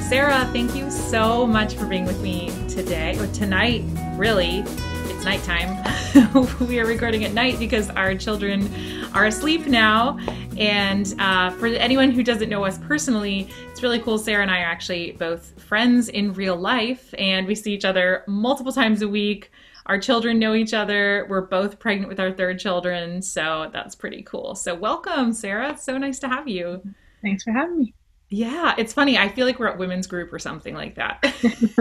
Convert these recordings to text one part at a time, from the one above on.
Sarah, thank you so much for being with me today, or tonight, really. It's nighttime. We are recording at night because our children are asleep now. And for anyone who doesn't know us personally, it's really cool. Sarah and I are actually both friends in real life, and we see each other multiple times a week. Our children know each other. We're both pregnant with our third children, so that's pretty cool. So welcome, Sarah. It's so nice to have you. Thanks for having me. Yeah, it's funny. I feel like we're at women's group or something like that. Okay.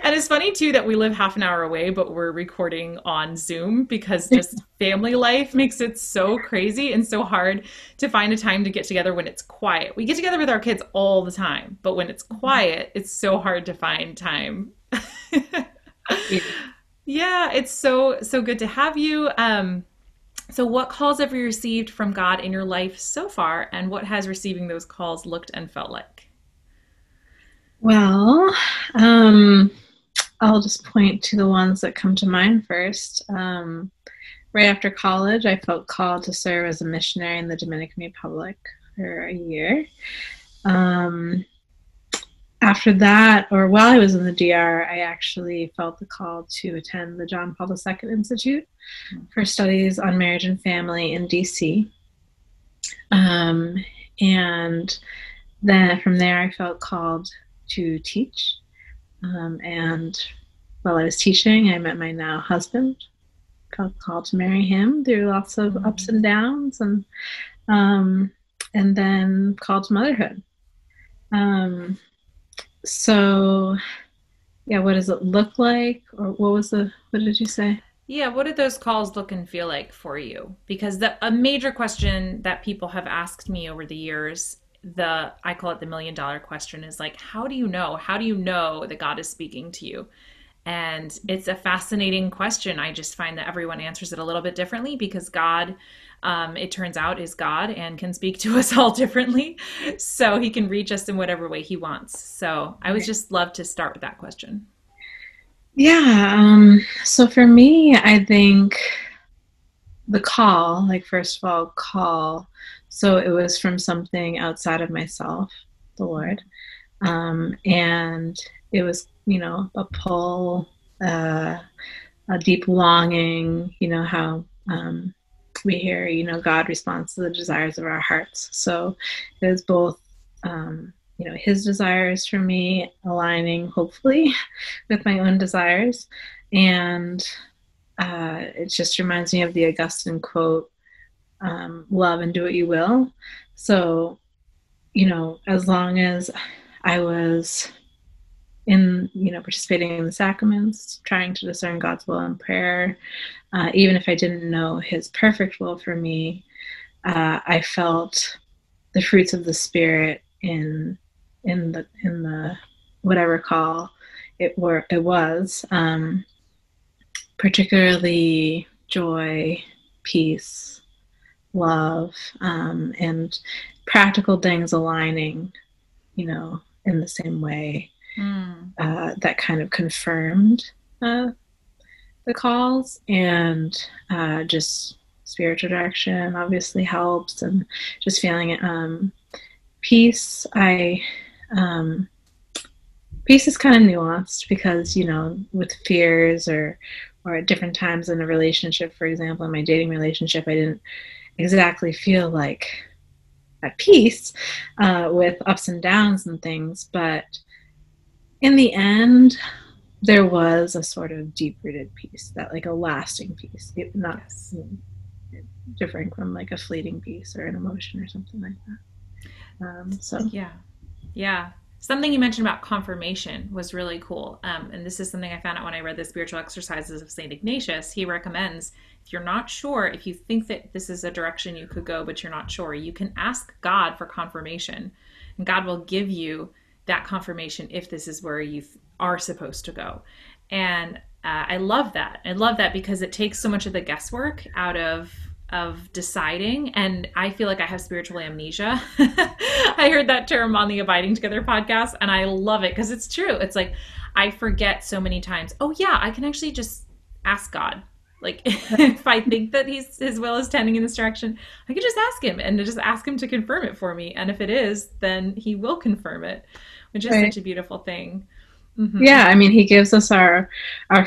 And it's funny too that we live half an hour away, but we're recording on Zoom because just family life makes it so crazy and so hard to find a time to get together when it's quiet. We get together with our kids all the time, but when it's quiet, it's so hard to find time. Yeah. Yeah, it's so good to have you. So what calls have you received from God in your life so far, and what has receiving those calls looked and felt like? Well, I'll just point to the ones that come to mind first. Right after college, I felt called to serve as a missionary in the Dominican Republic for a year. Um, After that, or while I was in the DR, I actually felt the call to attend the John Paul II Institute for studies on marriage and family in DC. And then from there, I felt called to teach. And while I was teaching, I met my now husband. Felt called to marry him through lots of ups and downs, and then called to motherhood. So, yeah, what does it look like? Or what did you say? Yeah, what did those calls look and feel like for you? Because a major question that people have asked me over the years, I call it the $1,000,000 question, is like, how do you know? How do you know that God is speaking to you? And it's a fascinating question. I just find that everyone answers it a little bit differently because God, it turns out, is God and can speak to us all differently. So he can reach us in whatever way he wants. So I would just love to start with that question. Yeah, so for me, I think the call, like first of all, call. So it was from something outside of myself, the Lord. And it was, a pull, a deep longing, how we hear, God responds to the desires of our hearts. So it was both, his desires for me aligning, hopefully, with my own desires. And it just reminds me of the Augustine quote, love and do what you will. So, as long as I was participating in the sacraments, trying to discern God's will in prayer, even if I didn't know his perfect will for me, I felt the fruits of the Spirit in the whatever call it was, particularly joy, peace, love, and practical things aligning, in the same way. That kind of confirmed the calls, and just spiritual direction obviously helps, and just feeling peace. Peace is kind of nuanced because, with fears or at different times in a relationship, for example, in my dating relationship, I didn't exactly feel like at peace with ups and downs and things, but in the end, there was a sort of deep-rooted peace, that like a lasting peace, not Yes. differing from like a fleeting peace or an emotion or something like that. So Yeah. Something you mentioned about confirmation was really cool. And this is something I found out when I read the spiritual exercises of St. Ignatius. He recommends, if you're not sure, if you think that this is a direction you could go, but you're not sure, you can ask God for confirmation. And God will give you that confirmation if this is where you are supposed to go. And I love that. I love that because it takes so much of the guesswork out of deciding. And I feel like I have spiritual amnesia. I heard that term on the Abiding Together podcast, and I love it because it's true. It's like I forget so many times, oh yeah, I can actually just ask God Like if I think that his will is tending in this direction, I could just ask him and just ask him to confirm it for me. And if it is, then he will confirm it, which is Right. such a beautiful thing. Hmm. Yeah, I mean, he gives us our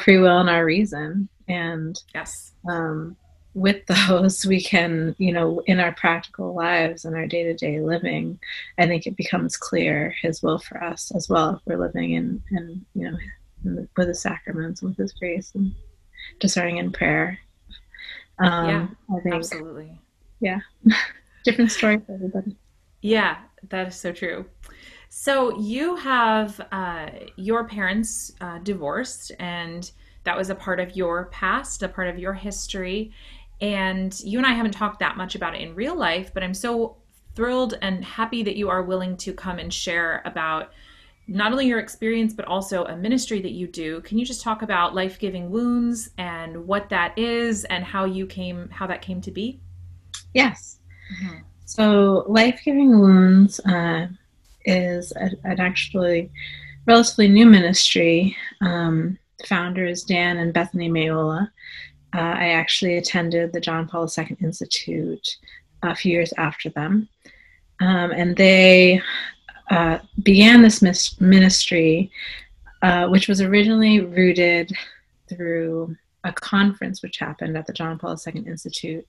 free will and our reason, and Yes. um, with those, we can, in our practical lives and our day to day living, I think it becomes clear His will for us as well if we're living with the sacraments, with His grace, and discerning in prayer. Yeah, I think, absolutely. yeah, different story for everybody. Yeah, that is so true. So you have your parents divorced, and that was a part of your past, a part of your history. And you and I haven't talked that much about it in real life, but I'm so thrilled and happy that you are willing to come and share about not only your experience, but also a ministry that you do. Can you just talk about life-giving wounds and what that is and how that came to be? Yes. Hmm. So, Life Giving Wounds is an actually relatively new ministry. Founders Dan and Bethany Mayola. I actually attended the John Paul II Institute a few years after them. And they began this ministry, which was originally rooted through a conference which happened at the John Paul II Institute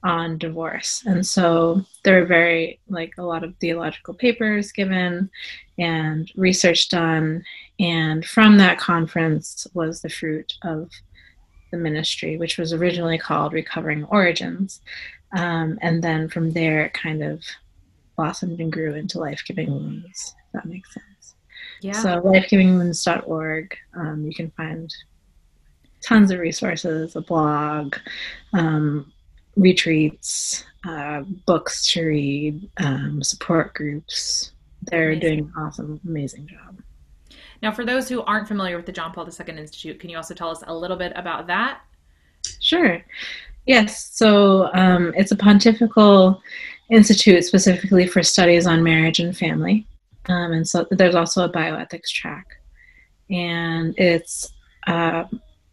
on divorce. And so there were a lot of theological papers given and research done. And from that conference was the fruit of the ministry, which was originally called Recovering Origins. And then from there, it kind of blossomed and grew into Life Giving Wounds, if that makes sense. Yeah. So, lifegivingwounds.org, you can find tons of resources, a blog, um, retreats, books to read, support groups. They're doing Amazing. an awesome, amazing job. Now, for those who aren't familiar with the John Paul II Institute, can you also tell us a little bit about that? Sure. Yes. So it's a pontifical institute specifically for studies on marriage and family. And so there's also a bioethics track. And uh,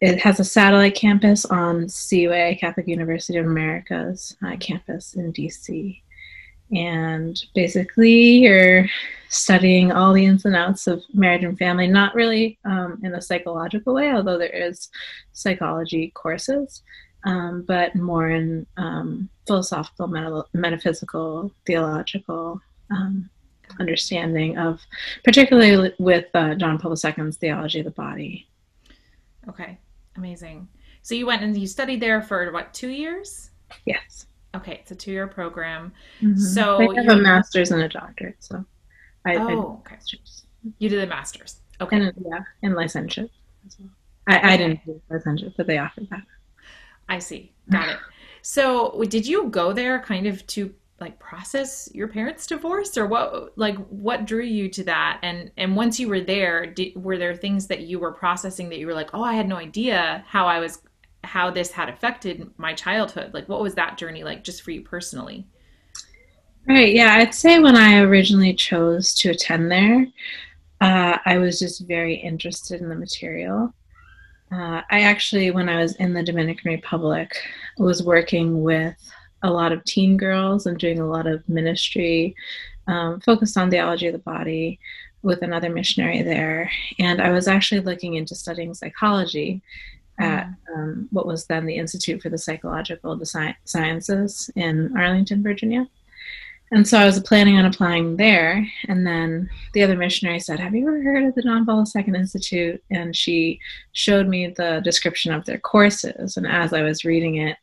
it has a satellite campus on CUA, Catholic University of America's campus in DC. And basically, you're studying all the ins and outs of marriage and family, not really in a psychological way, although there is psychology courses, but more in philosophical, metaphysical, theological understanding of, particularly with John Paul II's theology of the body. Okay, amazing. So you went and you studied there for what, 2 years? Yes. Okay, it's a 2-year program. They So have a you, master's and a doctorate, so I did oh, a okay. master's. You did the master's. Okay, And yeah, and licentiate as well. I okay. didn't do licentiate, but they offered that. I see. Got it. So did you go there kind of to like process your parents' divorce or what drew you to that? And once you were there, were there things that you were processing that you were like, "Oh, I had no idea how this had affected my childhood." Like what was that journey like just for you personally? Right, yeah, I'd say when I originally chose to attend there, I was just very interested in the material. I actually, when I was in the Dominican Republic, was working with a lot of teen girls and doing a lot of ministry focused on theology of the body with another missionary there. And I was actually looking into studying psychology at Mm. what was then the Institute for the Psychological Sciences in Arlington, Virginia. And so I was planning on applying there. And then the other missionary said, "Have you ever heard of the John Paul II Institute?" And she showed me the description of their courses. And as I was reading it,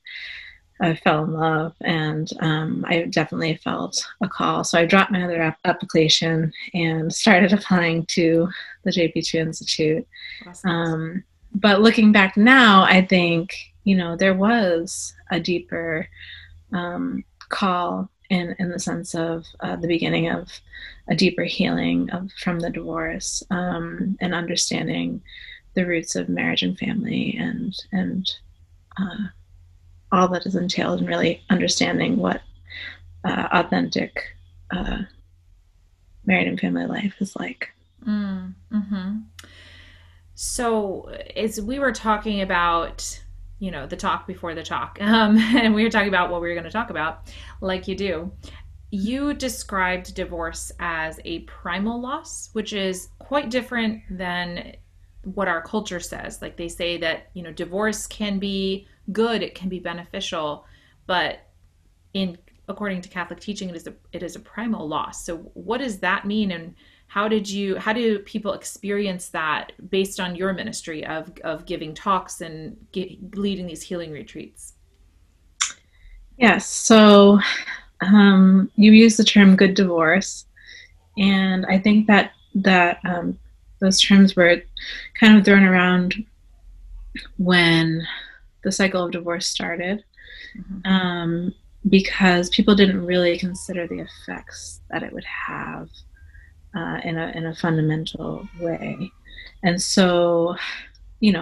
I fell in love, and I definitely felt a call. So I dropped my other application and started applying to the JPII Institute. Awesome. But looking back now, I think, there was a deeper call in the sense of the beginning of a deeper healing from the divorce, and understanding the roots of marriage and family, and uh, all that is entailed, and really understanding what authentic uh, married and family life is like. Mm, hmm. So, as we were talking about, the talk before the talk. And we were talking about what we were going to talk about, like you do. You described divorce as a primal loss, which is quite different than what our culture says. Like they say that, divorce can be good, it can be beneficial, but in according to Catholic teaching, it is a primal loss. So what does that mean, and how do people experience that based on your ministry of giving talks and leading these healing retreats? Yes. So you use the term good divorce, and I think that those terms were kind of thrown around when the cycle of divorce started, Mm-hmm. because people didn't really consider the effects that it would have in a fundamental way. And so,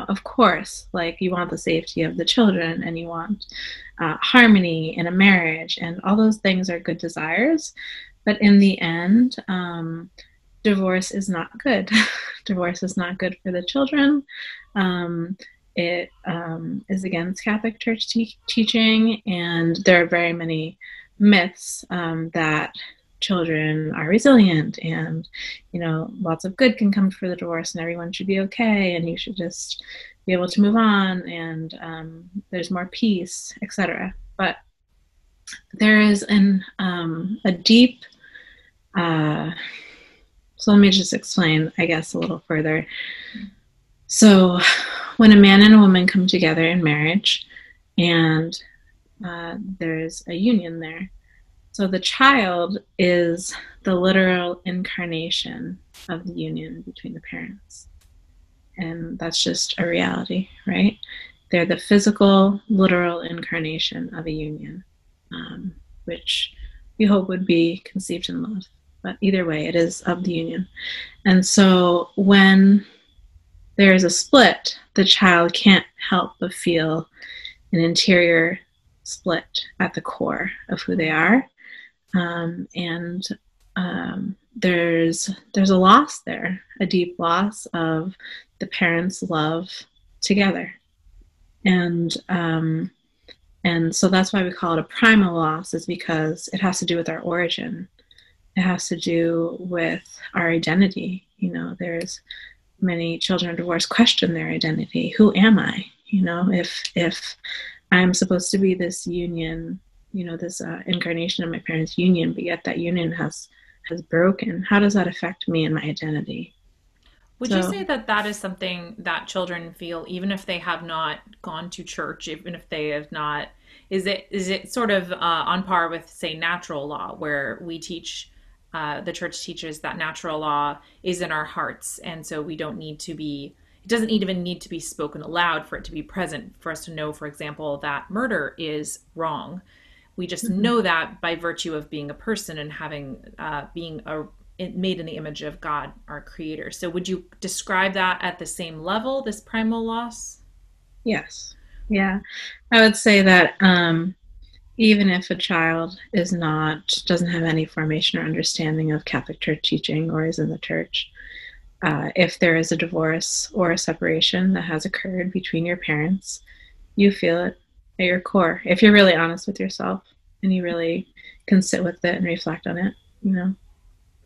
of course, like you want the safety of the children and you want harmony in a marriage, and all those things are good desires. But in the end, divorce is not good. Divorce is not good for the children. It is against Catholic Church teaching, and there are very many myths that children are resilient, and lots of good can come for the divorce, and everyone should be okay, and you should just be able to move on, and there's more peace, etc. But there is a deep so let me just explain, I guess, a little further. So when a man and a woman come together in marriage, and there's a union there, so the child is the literal incarnation of the union between the parents. And that's just a reality, right? They're the physical, literal incarnation of a union, which we hope would be conceived in love. But either way, it is of the union. And so when there is a split, the child can't help but feel an interior split at the core of who they are. And there's a loss there, a deep loss of the parents' love together. And so that's why we call it a primal loss, is because it has to do with our origin. It has to do with our identity. There's many children of divorce question their identity. Who am I? If I'm supposed to be this union, this incarnation of my parents' union, but yet that union has broken, how does that affect me and my identity? Would you So say that that is something that children feel, even if they have not gone to church, even if they have not? Is it sort of on par with, say, natural law, where we teach the church teaches that natural law is in our hearts, and so we don't need to be. It doesn't even need to be spoken aloud for it to be present, for us to know, for example, that murder is wrong. We just mhm. know that by virtue of being a person and having being made in the image of God, our Creator. So, would you describe that at the same level, this primal loss? Yes, yeah, I would say that even if a child doesn't have any formation or understanding of Catholic Church teaching or is in the church, if there is a divorce or a separation that has occurred between your parents, you feel it at your core. If you're really honest with yourself and you really can sit with it and reflect on it,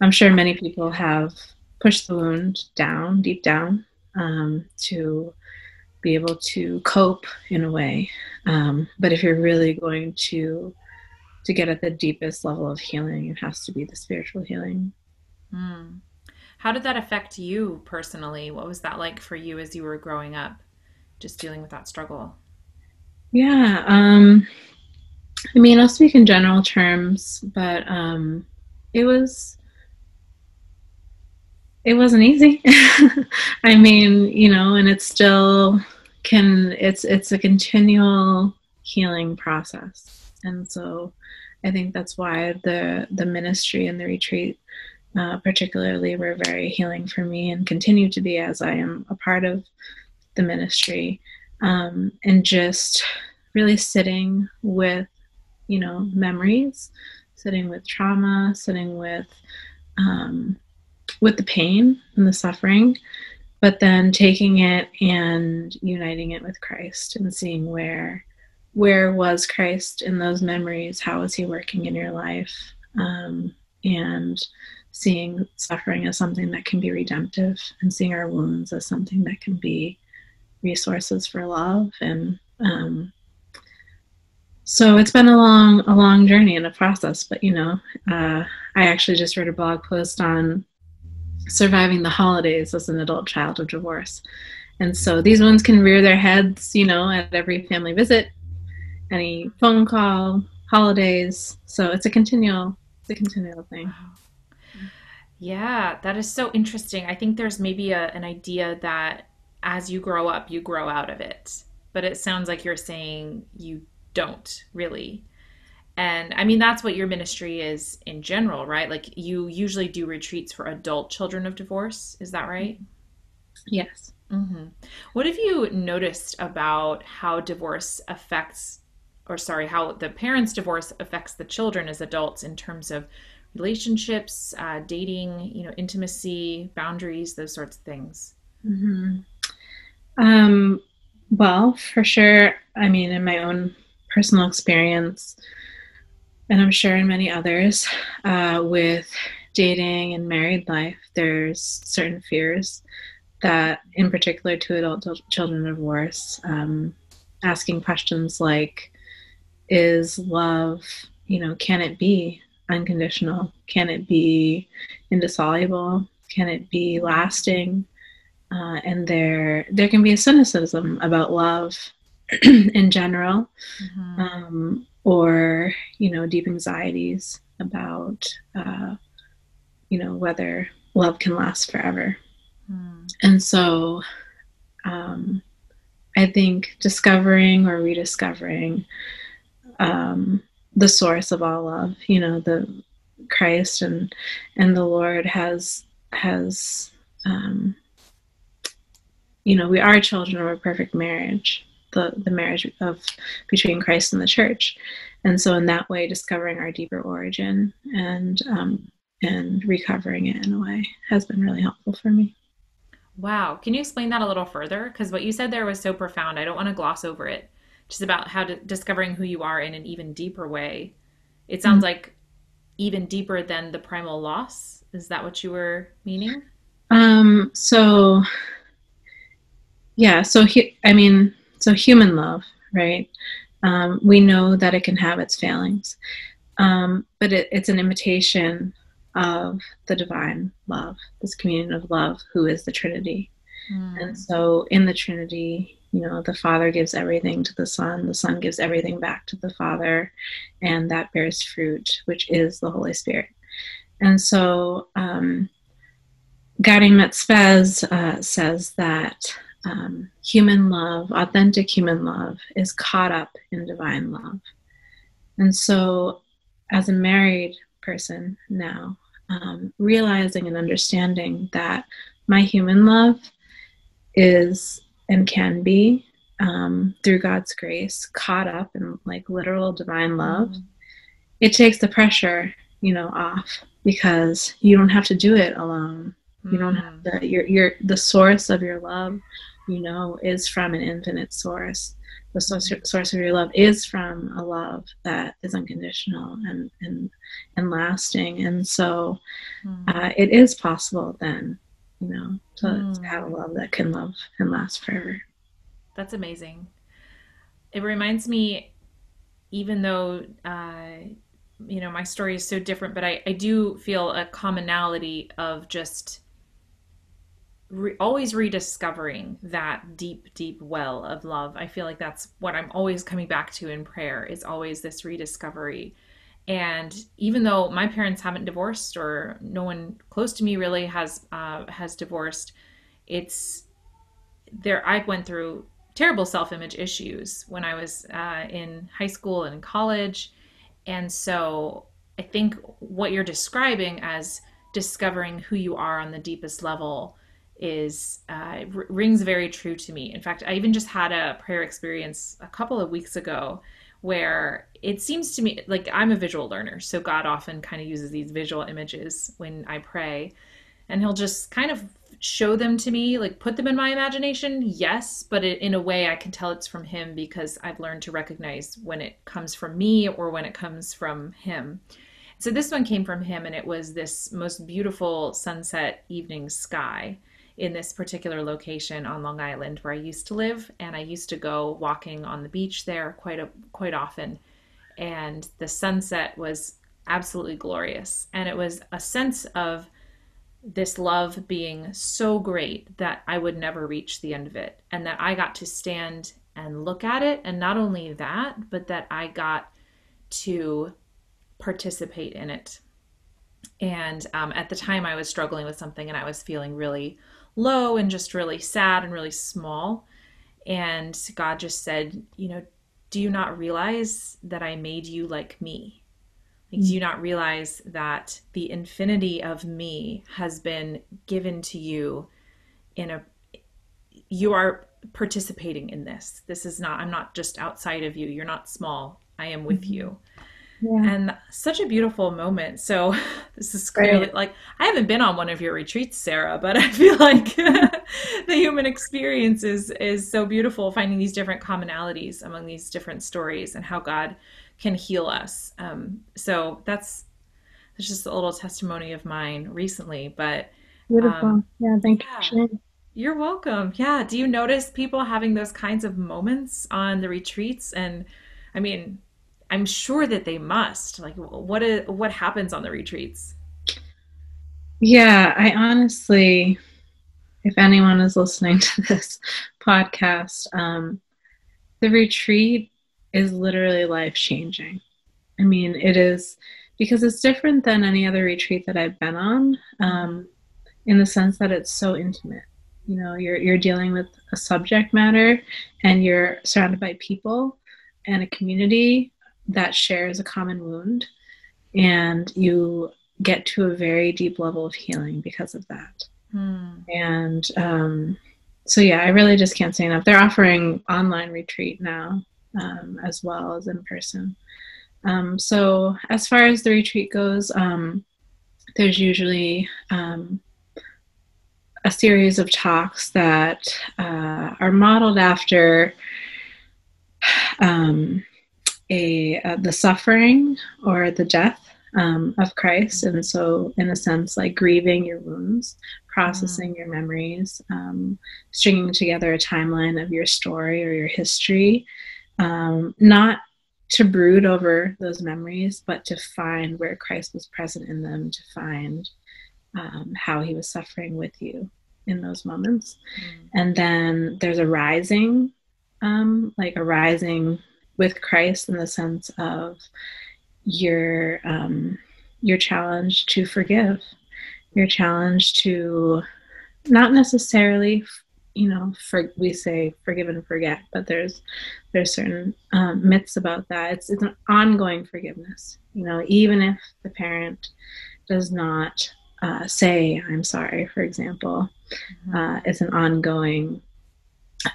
I'm sure many people have pushed the wound down, deep down, to be able to cope in a way. But if you're really going to get at the deepest level of healing, it has to be the spiritual healing. Mm. How did that affect you personally? What was that like for you as you were growing up, just dealing with that struggle? Yeah, I mean, I'll speak in general terms, but it was it wasn't easy. I mean, and it's still it's a continual healing process. And so I think that's why the ministry and the retreat particularly were very healing for me, and continue to be as I am a part of the ministry, and just really sitting with memories, sitting with trauma, sitting with the pain and the suffering, but then taking it and uniting it with Christ and seeing where was Christ in those memories? How was he working in your life? And seeing suffering as something that can be redemptive, and seeing our wounds as something that can be resources for love. And so it's been a long journey and a process. But I actually just wrote a blog post on surviving the holidays as an adult child of divorce. And so these ones can rear their heads, at every family visit, any phone call, holidays. So it's a continual thing. Wow. Yeah, that is so interesting. I think there's maybe an idea that as you grow up, you grow out of it. But it sounds like you're saying you don't really. And I mean, that's what your ministry is in general, right? Like you usually do retreats for adult children of divorce. Is that right? Yes. Hmm. What have you noticed about how divorce affects, or sorry, how the parents' divorce affects the children as adults in terms of relationships, dating, intimacy, boundaries, those sorts of things? Mm-hmm. Um, well, for sure. I mean, in my own personal experience, and I'm sure in many others, with dating and married life, there's certain fears that, in particular to adult children of divorce, asking questions like, is love, can it be unconditional? Can it be indissoluble? Can it be lasting? And there can be a cynicism about love in general, Hmm. or deep anxieties about whether love can last forever. Hmm. And so um, I think discovering or rediscovering um, the source of all love, the Christ and the Lord has um, we are children of a perfect marriage, the marriage of between Christ and the church. And so in that way, discovering our deeper origin and recovering it in a way has been really helpful for me. Wow. Can you explain that a little further? Because what you said there was so profound. I don't want to gloss over it. Just about how discovering who you are in an even deeper way. It sounds like even deeper than the primal loss. Is that what you were meaning? So yeah, I mean, so human love, right? We know that it can have its failings, but it's an imitation of the divine love, this communion of love, who is the Trinity. And Hmm. so in the Trinity, the Father gives everything to the Son gives everything back to the Father, and that bears fruit, which is the Holy Spirit. And so Gary Metzfez says that human love, authentic human love, is caught up in divine love. And so, as a married person now, realizing and understanding that my human love is and can be, through God's grace, caught up in like literal divine love, Hmm. it takes the pressure, off, because you don't have to do it alone. You don't Hmm. have to. You're the source of your love, is from an infinite source. The source of your love is from a love that is unconditional and lasting. And so Hmm. it is possible then, to have a Hmm. love that can love and last forever. That's amazing. It reminds me, even though my story is so different, but I do feel a commonality of just always rediscovering that deep, deep well of love. I feel like that's what I'm always coming back to in prayer, is always this rediscovery. And even though my parents haven't divorced, or no one close to me really has divorced, it's there. I went through terrible self-image issues when I was in high school and in college, and so I think what you're describing as discovering who you are on the deepest level is rings very true to me. In fact, I even just had a prayer experience a couple of weeks ago where it seems to me like I'm a visual learner, so God often kind of uses these visual images when I pray. and he'll just kind of show them to me, like put them in my imagination, yes, but in a way I can tell it's from him because I've learned to recognize when it comes from me or when it comes from him. So this one came from him, and it was this most beautiful sunset evening sky in this particular location on Long Island where I used to live, and I used to go walking on the beach there quite often, and the sunset was absolutely glorious, and it was a sense of this love being so great that I would never reach the end of it, and that I got to stand and look at it, and not only that, but that I got to participate in it. And at the time, I was struggling with something, and I was feeling really low and just really sad and really small. And God just said, do you not realize that I made you like me? Like, do you not realize that the infinity of me has been given to you in a, you are participating in this. This is not, I'm not just outside of you. You're not small. I am with you. Yeah. And such a beautiful moment. So this is clearly Right. like, I haven't been on one of your retreats, Sarah, but I feel like the human experience is so beautiful, finding these different commonalities among these different stories and how God can heal us. So that's just a little testimony of mine recently. But Beautiful. um, Yeah. Thank you for yeah, sharing. you're welcome. Yeah. Do you notice people having those kinds of moments on the retreats? And I mean, I'm sure that they must. Like, what happens on the retreats? Yeah. I honestly, if anyone is listening to this podcast, the retreat is literally life changing. I mean, it is because it's different than any other retreat that I've been on, Hmm. in the sense that it's so intimate. You're dealing with a subject matter, and you're surrounded by people and a community that shares a common wound, and you get to a very deep level of healing because of that. Hmm. And so, yeah, I really just can't say enough. They're offering online retreat now, as well as in person. So, as far as the retreat goes, there's usually a series of talks that are modeled after um, the suffering or the death of Christ, and so in a sense, like grieving your wounds, Hmm. processing your memories, stringing together a timeline of your story or your history, not to brood over those memories, but to find where Christ was present in them, to find how he was suffering with you in those moments. Hmm. And then there's a rising, like a rising with Christ in the sense of your your challenge to forgive, your challenge to not necessarily, we say forgive and forget, but there's certain myths about that. It's an ongoing forgiveness. Even if the parent does not say I'm sorry, for example, Hmm. it's an ongoing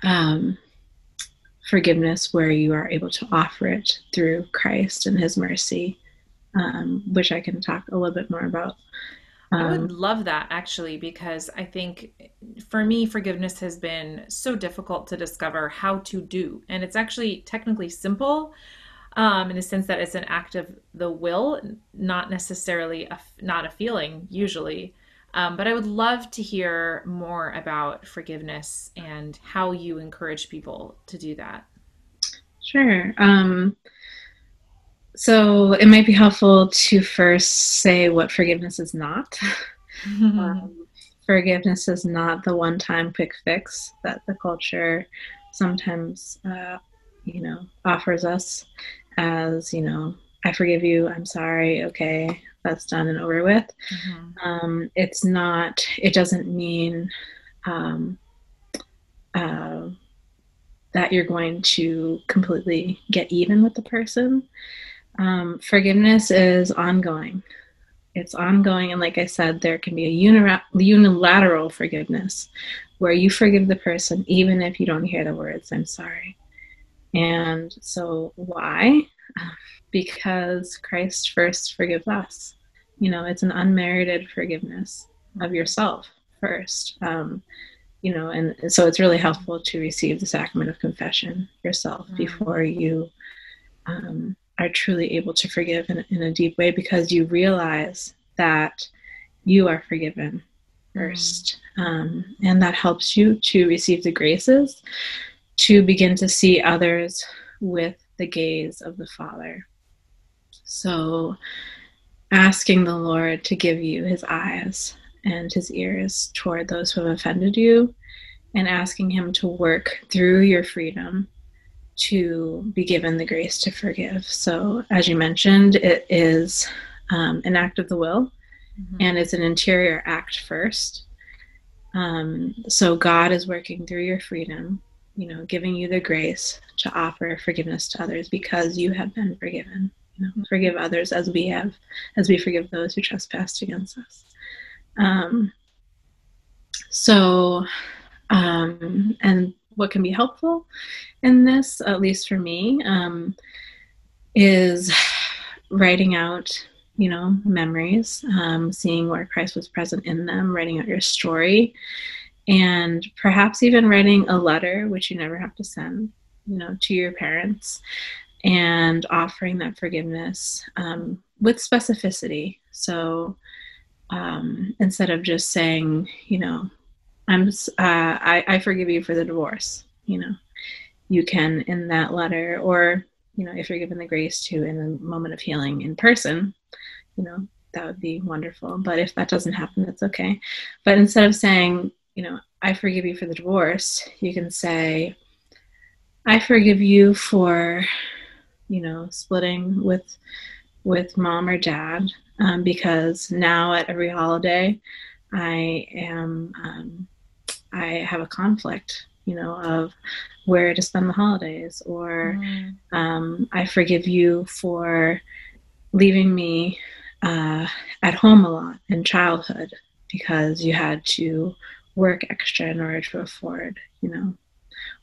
um, forgiveness where you are able to offer it through Christ and His mercy, which I can talk a little bit more about. I would Um, love that actually, because I think for me, forgiveness has been so difficult to discover how to do. And it's actually technically simple, in the sense that it's an act of the will, not necessarily not a feeling usually. But I would love to hear more about forgiveness and how you encourage people to do that. sure. So it might be helpful to first say what forgiveness is not. Forgiveness is not the one-time quick fix that the culture sometimes, offers us as, I forgive you, I'm sorry, okay, that's done and over with. Hmm. It's not, it doesn't mean um, uh, that you're going to completely get even with the person. Forgiveness is ongoing. It's ongoing. And like I said, there can be a unilateral forgiveness where you forgive the person even if you don't hear the words, I'm sorry. And so, why? Because Christ first forgives us. It's an unmerited forgiveness. of yourself first. And so it's really helpful to receive the sacrament of confession yourself before you are truly able to forgive in a deep way, because you realize that you are forgiven first. And that helps you to receive the graces to begin to see others with the gaze of the Father. So asking the Lord to give you his eyes and his ears toward those who have offended you, and asking him to work through your freedom to be given the grace to forgive. So as you mentioned, it is an act of the will, and it's an interior act first. So God is working through your freedom, giving you the grace to offer forgiveness to others because you have been forgiven. Forgive others as we forgive those who trespass against us. And what can be helpful in this, at least for me, is writing out, memories, seeing where Christ was present in them, writing out your story, and perhaps even writing a letter, which you never have to send, to your parents, and offering that forgiveness with specificity. So instead of just saying, I forgive you for the divorce, you can, in that letter, or if you're given the grace to, in a moment of healing in person, that would be wonderful. But if that doesn't happen, that's okay. But instead of saying, I forgive you for the divorce, you can say, I forgive you for, splitting with mom or dad, because now at every holiday I have a conflict, of where to spend the holidays, or I forgive you for leaving me at home a lot in childhood because you had to work extra in order to afford,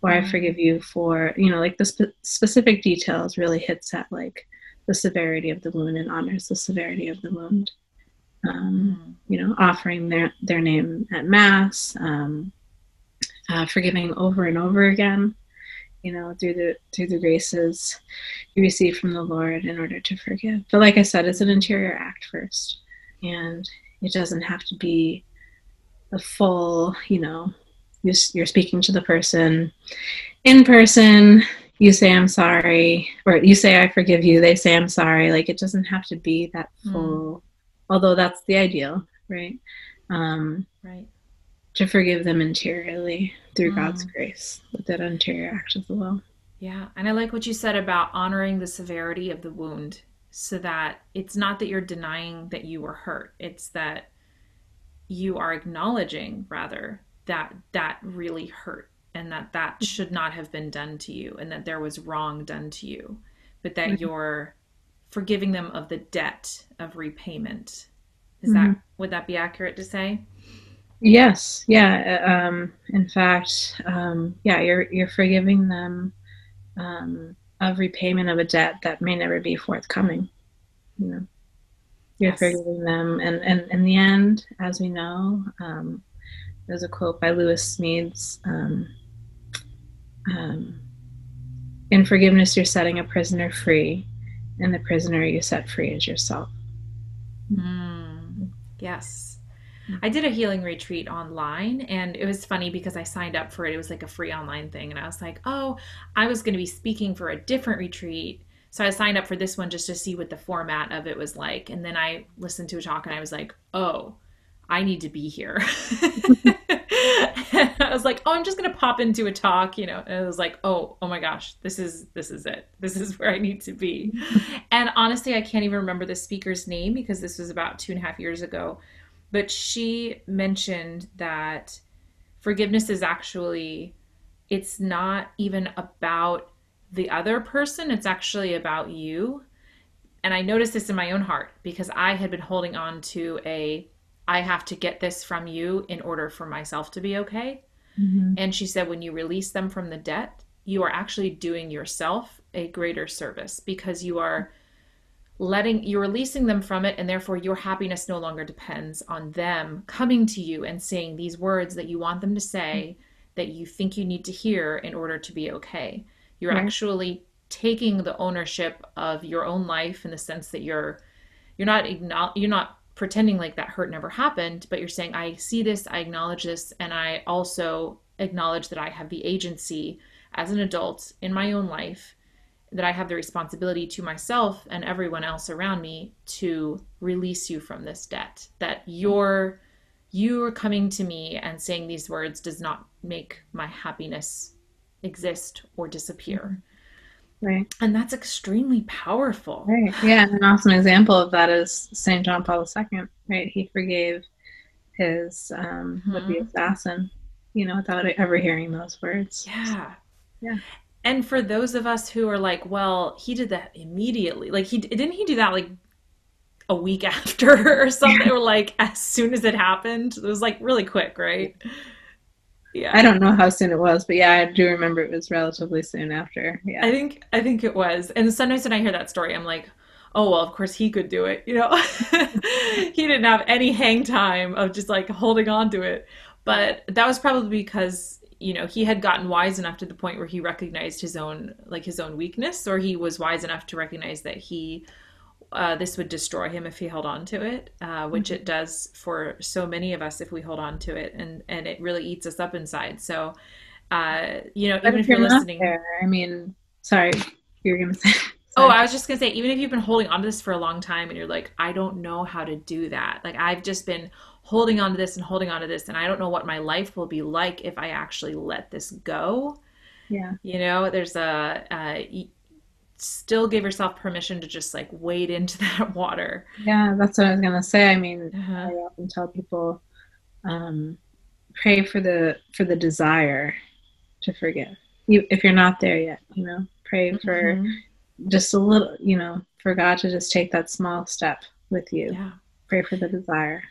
or I forgive you for, like the specific details really hits at like the severity of the wound and honors the severity of the wound. Offering their name at Mass, forgiving over and over again, through the graces you receive from the Lord in order to forgive. But like I said, it's an interior act first, and it doesn't have to be the full, you're speaking to the person in person, you say I'm sorry, or you say I forgive you, they say I'm sorry. Like, it doesn't have to be that full, although that's the ideal, right? Right. To forgive them interiorly through God's grace with that interior act of the will. Yeah. And I like what you said about honoring the severity of the wound, so that it's not that you're denying that you were hurt. It's that you are acknowledging, rather, that really hurt, and that should not have been done to you, and that there was wrong done to you, but that you're forgiving them of the debt of repayment. Would that be accurate to say? Yes. Yeah. In fact, you're forgiving them of repayment of a debt that may never be forthcoming. You're Yes. forgiving them, and in the end, as we know, there's a quote by Lewis Smedes: "In forgiveness, you're setting a prisoner free, and the prisoner you set free is yourself." Yes. I did a healing retreat online, and it was funny because I signed up for it. It was like a free online thing. And I was like, oh, I was going to be speaking for a different retreat. So I signed up for this one just to see what the format of it was like. And then I listened to a talk and I was like, oh, I need to be here. I was like, oh, I'm just going to pop into a talk, and it was like, oh my gosh, this is it. This is where I need to be. And honestly, I can't even remember the speaker's name because this was about 2.5 years ago. But she mentioned that forgiveness is actually, it's not even about the other person. It's actually about you. And I noticed this in my own heart because I had been holding on to I have to get this from you in order for myself to be okay. And she said, when you release them from the debt, you are actually doing yourself a greater service because you are you're releasing them from it, and therefore your happiness no longer depends on them coming to you and saying these words that you want them to say, that you think you need to hear in order to be okay. You're Right. actually taking the ownership of your own life, in the sense that you're not pretending like that hurt never happened, but you're saying, I see this, I acknowledge this, and I also acknowledge that I have the agency as an adult in my own life, that I have the responsibility to myself and everyone else around me to release you from this debt. That you're coming to me and saying these words does not make my happiness exist or disappear. Right. And that's extremely powerful. Right. Yeah. And an awesome example of that is St. John Paul II, right? He forgave his would-be Mm-hmm. assassin, without ever hearing those words. Yeah. Yeah. And for those of us who are like, well, he did that immediately. Like he do that like a week after or something, or like as soon as it happened. It was like really quick, right? I Yeah. don't know how soon it was, but yeah, I do remember it was relatively soon after. Yeah. I think it was. And sometimes when I hear that story, I'm like, oh well, of course he could do it. He didn't have any hang time of just like holding on to it. But that was probably because, he had gotten wise enough to the point where he recognized his own weakness, or he was wise enough to recognize that this would destroy him if he held on to it, which Mhm. it does for so many of us if we hold on to it, and it really eats us up inside. So, But even if if you're you're not listening. there, I mean, sorry, you were gonna say, Oh, sorry. I was just gonna say, even if you've been holding on to this for a long time and you're like, I don't know how to do that. Like I've just been holding on to this and holding on to this, and I don't know what my life will be like if I actually let this go. Yeah. There's still give yourself permission to just like wade into that water. Yeah, that's what I was gonna say. I mean, I Uh-huh. often tell people, um, pray for the desire to forgive. If you're not there yet, pray for Hmm. just a little, for God to just take that small step with you. Yeah. Pray for the desire.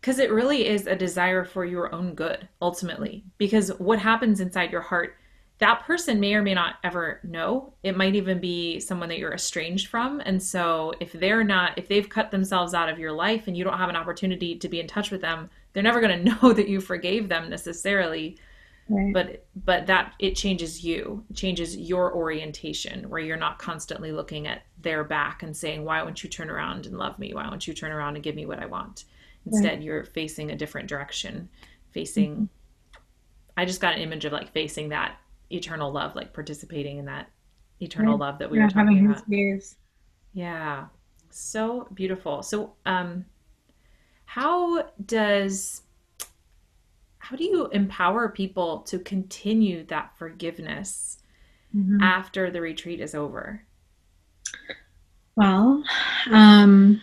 Because it really is a desire for your own good, ultimately. Because what happens inside your heart, that person may or may not ever know. It might even be someone that you're estranged from. And so if they've cut themselves out of your life and you don't have an opportunity to be in touch with them, they're never going to know that you forgave them necessarily. Right. But that it changes you, it changes your orientation, where you're not constantly looking at their back and saying, why won't you turn around and love me, why won't you turn around and give me what I want. Right. Instead, you're facing a different direction, Mhm. facing I just got an image of like facing that eternal love, like participating in that eternal Right. love that we were Yeah, talking having his about. gaze. Yeah, so beautiful. So how does how do you empower people to continue that forgiveness Hmm. after the retreat is over? Well, um,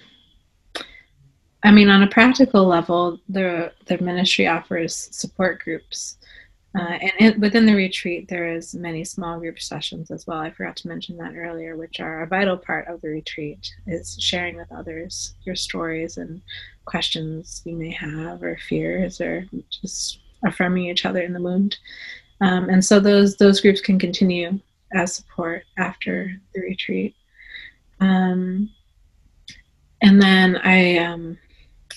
I mean, on a practical level, the ministry offers support groups. Within the retreat, there is many small group sessions as well. I forgot to mention that earlier, which are a vital part of the retreat, is sharing with others your stories and questions you may have, or fears, or just affirming each other in the wound. And so those groups can continue as support after Mm. the retreat. Um, and then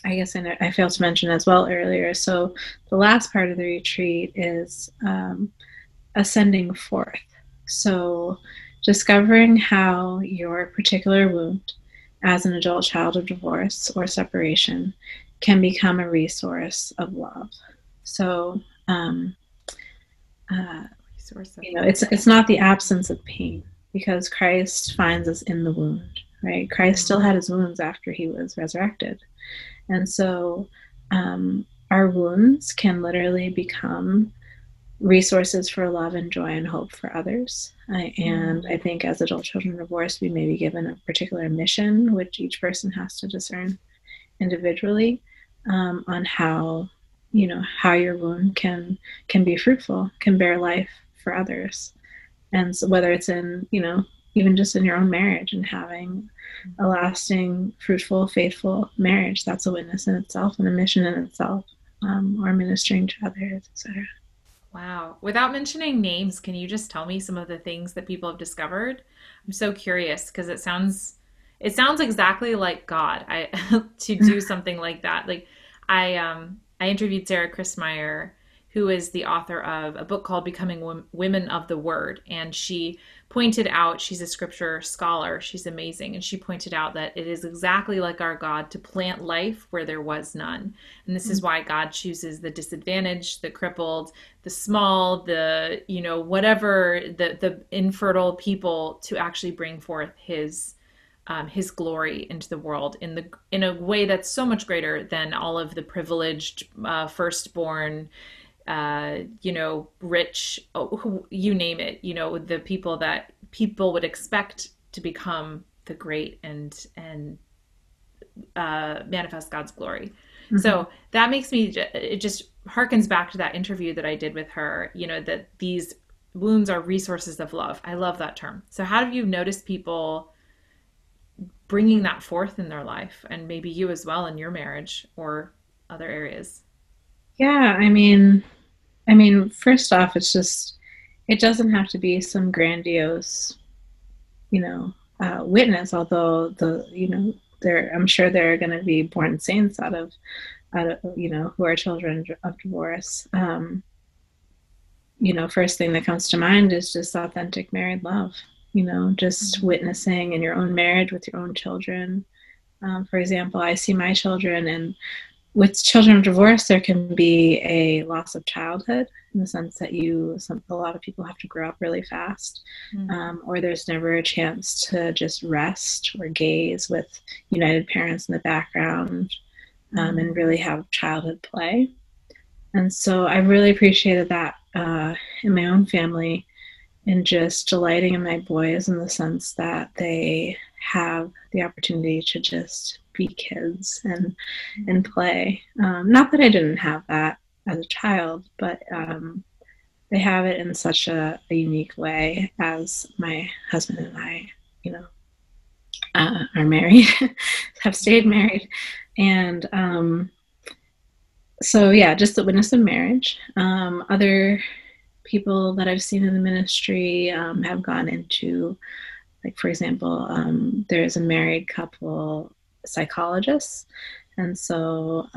I guess I failed to mention as well earlier. So the last part of the retreat is ascending forth. So discovering how your particular wound as an adult child of divorce or separation can become a resource of love. So, uh, Resource of it's love. not the absence of pain, because Christ finds us in the wound, right? Christ still Mm. had his wounds after he was resurrected. And so our wounds can literally become resources for love and joy and hope for others. And Mm. I think as adult children divorced, we may be given a particular mission, which each person has to discern individually, on how your wound can be fruitful, can bear life for others. And so whether it's in, even just in your own marriage and having a lasting, fruitful, faithful marriage, that's a witness in itself and a mission in itself, or ministering to others, etc. Wow. Without mentioning names, can you just tell me some of the things that people have discovered? I'm so curious because It sounds exactly like God. I to do something like that. Like I interviewed Sarah Christmeyer, who is the author of a book called Becoming Women of the Word, and she pointed out, she's a scripture scholar, she's amazing, and she pointed out that it is exactly like our God to plant life where there was none. And this is why God chooses the disadvantaged, the crippled, the small, the, whatever, the infertile people to actually bring forth his glory into the world in a way that's so much greater than all of the privileged firstborn, rich, you name it, the people that people would expect to become the great and manifest God's glory. Mm-hmm. So that makes me, it just harkens back to that interview that I did with her, that these wounds are resources of love. I love that term. So how have you noticed people bringing that forth in their life, and maybe you as well in your marriage or other areas? Yeah, first off, it's just, it doesn't have to be some grandiose, witness, although I'm sure there are going to be born saints out of, who are children of divorce. First thing that comes to mind is just authentic married love, just witnessing in your own marriage with your own children. For example, I see my children, and with children of divorce, there can be a loss of childhood in the sense that a lot of people have to grow up really fast, or there's never a chance to just rest or gaze with united parents in the background, and really have childhood play. And so I really appreciated that in my own family, and just delighting in my boys in the sense that they have the opportunity to just be kids and play. Not that I didn't have that as a child, but they have it in such a unique way as my husband and I, are married, have stayed married. And so, yeah, just the witness of marriage. Other people that I've seen in the ministry have gone into, like, for example, there's a married couple psychologists, and so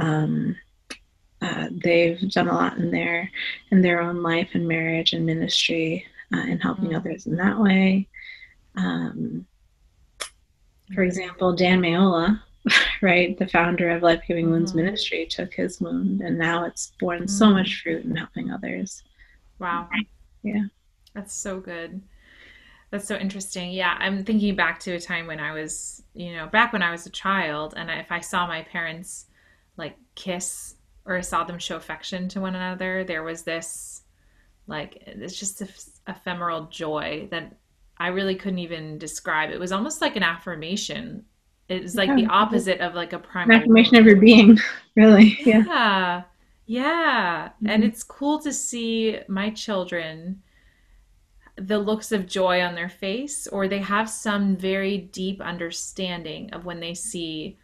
they've done a lot in their own life and marriage and ministry, and helping others in that way. For example, Dan Mayola, right, the founder of Life Giving Wounds Ministry, took his wound, and now it's borne so much fruit in helping others. Wow. Yeah. That's so good. That's so interesting. Yeah, I'm thinking back to a time when I was, back when I was a child, and if I saw my parents like kiss, or I saw them show affection to one another, there was this, like, it's just ephemeral joy that I really couldn't even describe. It was almost like an affirmation. It was like the opposite of like a primal. An affirmation of your being, really. Yeah. Yeah. Yeah. And it's cool to see my children, the looks of joy on their face, or they have some very deep understanding of when they see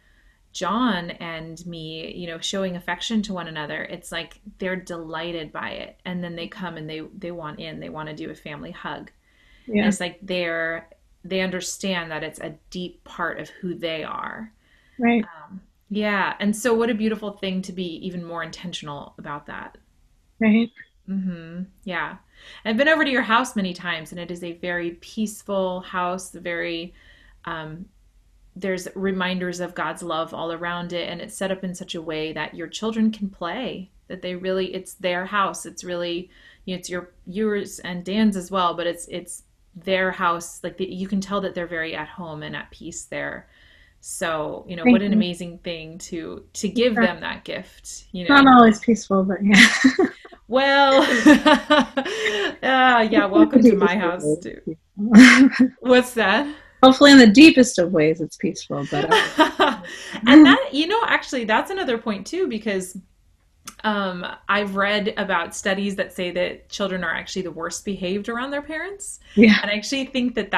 John and me, showing affection to one another. It's like they're delighted by it. And then they come and they want to do a family hug. Yeah. And it's like they understand that it's a deep part of who they are. Right. Yeah. And so what a beautiful thing to be even more intentional about that. Right. Yeah. I've been over to your house many times, and it is a very peaceful house, very, there's reminders of God's love all around it. And it's set up in such a way that your children can play, that it's their house. It's really, it's yours and Dan's as well, but it's their house. Like you can tell that they're very at home and at peace there. So, what an amazing thing to give them that gift, Not always peaceful, but yeah. Well, yeah, welcome to my house too. What's that? Hopefully in the deepest of ways it's peaceful, but and that, actually that's another point too, because I've read about studies that say that children are actually the worst behaved around their parents. Yeah. And I actually think that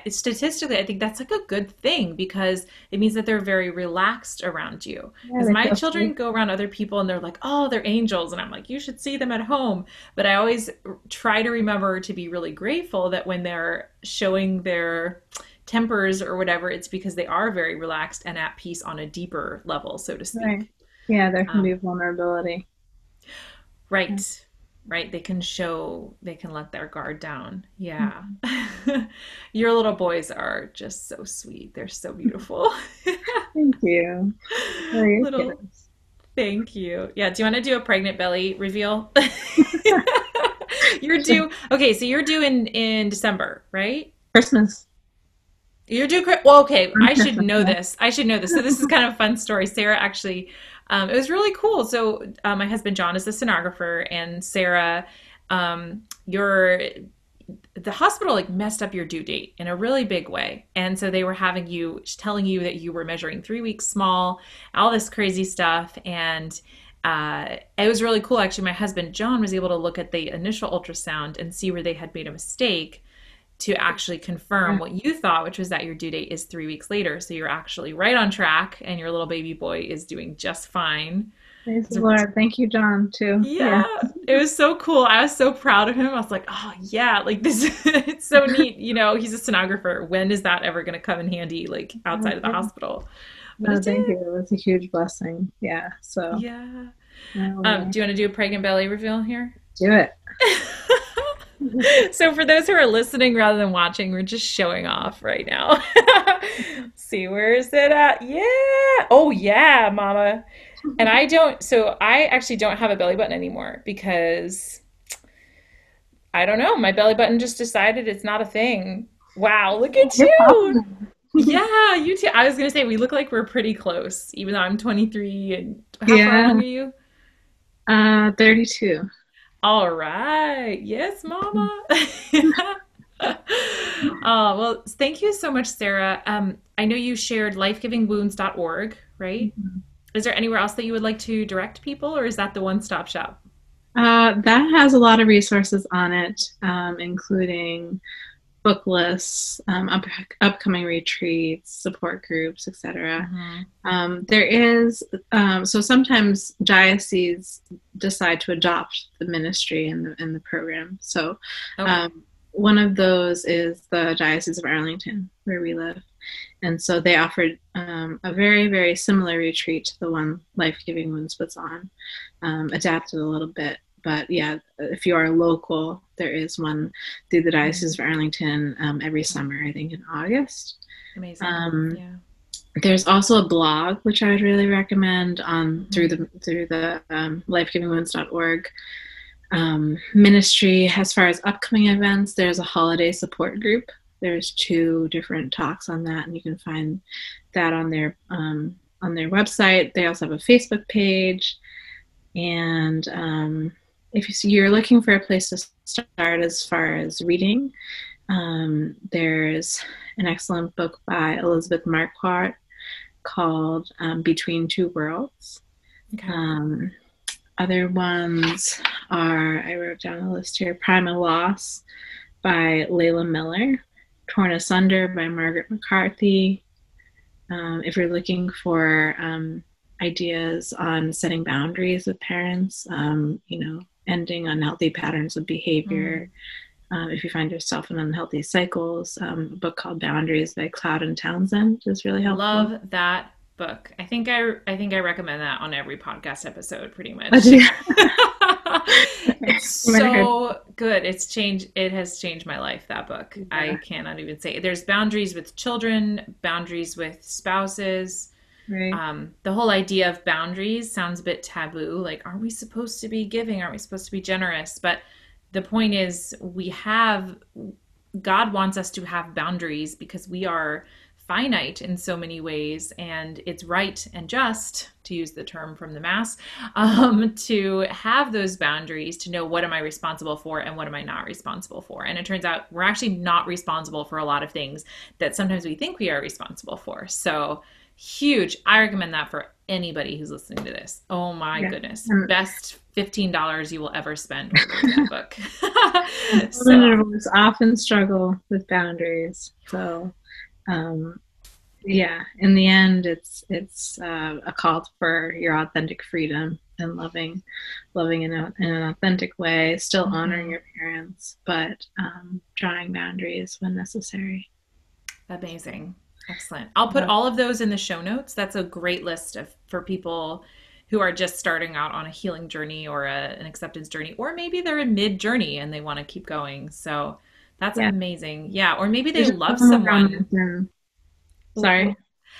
statistically, I think that's like a good thing, because it means that they're very relaxed around you. Because my children go around other people and they're like, oh, they're angels. And I'm like, you should see them at home. But I always try to remember to be really grateful that when they're showing their tempers or whatever, it's because they are very relaxed and at peace on a deeper level, so to Right. speak. Yeah, there can be Um, vulnerability. Yeah. right, right. They can let their guard down. Yeah. Mhm. Your little boys are just so sweet. They're so beautiful. Thank you. For your Little, kids. thank you. Yeah. Do you want to do a pregnant belly reveal? You're Sure. due. Okay, so you're due in December, right? Christmas. You're due. Well, okay. On I should Christmas, know yeah. this. I should know this. So this is kind of a fun story. Sarah actually, it was really cool. So my husband John is the sonographer, and Sarah, your the hospital like messed up your due date in a really big way, and so they were having you telling you that you were measuring 3 weeks small, all this crazy stuff, and it was really cool. Actually, my husband John was able to look at the initial ultrasound and see where they had made a mistake to actually confirm Yeah. what you thought, which was that your due date is 3 weeks later. So you're actually right on track, and your little baby boy is doing just fine. Praise the So, Lord. Thank you, John, too. Yeah. yeah, it was so cool. I was so proud of him. I was like, oh, yeah, like this, it's so neat. You know, he's a sonographer. When is that ever going to come in handy, like outside of the hospital? But No, it thank did. you. It was a huge blessing. Yeah. So, Yeah. no, Do you want to do a pregnant belly reveal here? do it. So for those who are listening rather than watching, we're just showing off right now. See, where is it at? Yeah. Oh yeah, mama. And I actually don't have a belly button anymore because I don't know, my belly button just decided it's not a thing. Wow, look at You're you. welcome. Yeah, you too. I was gonna say we look like we're pretty close, even though I'm 23 and how far Yeah. along are you? 32. All right. Yes, mama. Oh, well, thank you so much, Sarah. I know you shared lifegivingwounds.org, right? Mhm. Is there anywhere else that you would like to direct people, or is that the one-stop shop? That has a lot of resources on it, including book lists, upcoming retreats, support groups, etc. Hmm. There is, so sometimes dioceses decide to adopt the ministry and the program. So Okay. um, one of those is the Diocese of Arlington, where we live. And so they offered a very, very similar retreat to the one Life Giving Wounds puts on, adapted a little bit. But yeah, if you are local, there is one through the Diocese Mm, of Arlington every summer, I think in August. amazing. Um, Yeah. there's also a blog which I would really recommend on Hmm. through the lifegivingwounds.org ministry. As far as upcoming events, there's a holiday support group. There's two different talks on that, and you can find that on their website. They also have a Facebook page, and if you're looking for a place to start as far as reading, there's an excellent book by Elizabeth Marquardt called Between Two Worlds. Okay. Um, Other ones are, I wrote down a list here, Primal Loss by Layla Miller, Torn Asunder by Margaret McCarthy. If you're looking for ideas on setting boundaries with parents, ending unhealthy patterns of behavior. Mm. If you find yourself in unhealthy cycles, a book called Boundaries by Cloud and Townsend is really helpful. Love that book. I think I recommend that on every podcast episode pretty I much. do. It's You might have heard. so good. It has changed my life, that book. Yeah, I cannot even say. There's boundaries with children, boundaries with spouses. right. The whole idea of boundaries sounds a bit taboo. Like, are we supposed to be giving? Are we supposed to be generous? But the point is, God wants us to have boundaries because we are finite in so many ways, and it's right and just, to use the term from the Mass, to have those boundaries, to know what am I responsible for and what am I not responsible for. And it turns out we're actually not responsible for a lot of things that sometimes we think we are responsible for. So huge. I recommend that for anybody who's listening to this. Oh my Yeah. goodness. And Best $15 you will ever spend ordering that book. So, children often struggle with boundaries. So, um, yeah, in the end, it's a call for your authentic freedom and loving in an authentic way, still honoring mhm. your parents, but drawing boundaries when necessary. Amazing. Excellent. I'll put Uh, all of those in the show notes. That's a great list of for people who are just starting out on a healing journey or an acceptance journey, or maybe they're in mid journey and they want to keep going. So that's yeah, amazing. Yeah. Or maybe they there's just love so much someone. Sorry.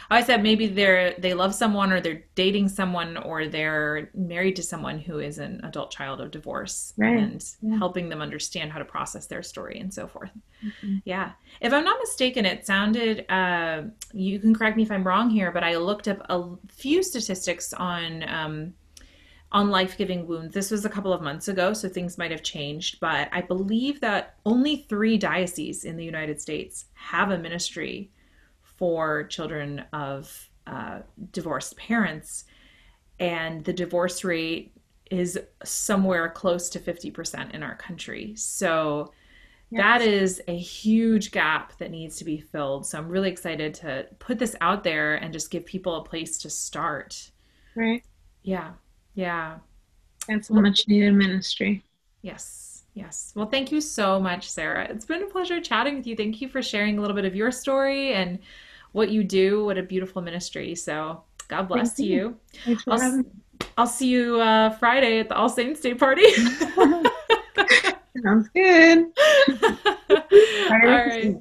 I said maybe they love someone or they're dating someone or they're married to someone who is an adult child of divorce Right. and Yeah. helping them understand how to process their story and so forth. Mhm. Yeah. If I'm not mistaken, it sounded, you can correct me if I'm wrong here, but I looked up a few statistics on life-giving wounds. This was a couple of months ago, so things might have changed, but I believe that only 3 dioceses in the United States have a ministry for children of divorced parents, and the divorce rate is somewhere close to 50% in our country. So that Yes. is a huge gap that needs to be filled. So I'm really excited to put this out there and just give people a place to start. Right. Yeah. Yeah. That's a Well, much needed ministry. yes. Yes. Well, thank you so much, Sarah. It's been a pleasure chatting with you. Thank you for sharing a little bit of your story and what you do. What a beautiful ministry. So God Thank bless you. you. Thanks for I'll having I'll see you Friday at the All Saints Day party. me. Sounds good. All right.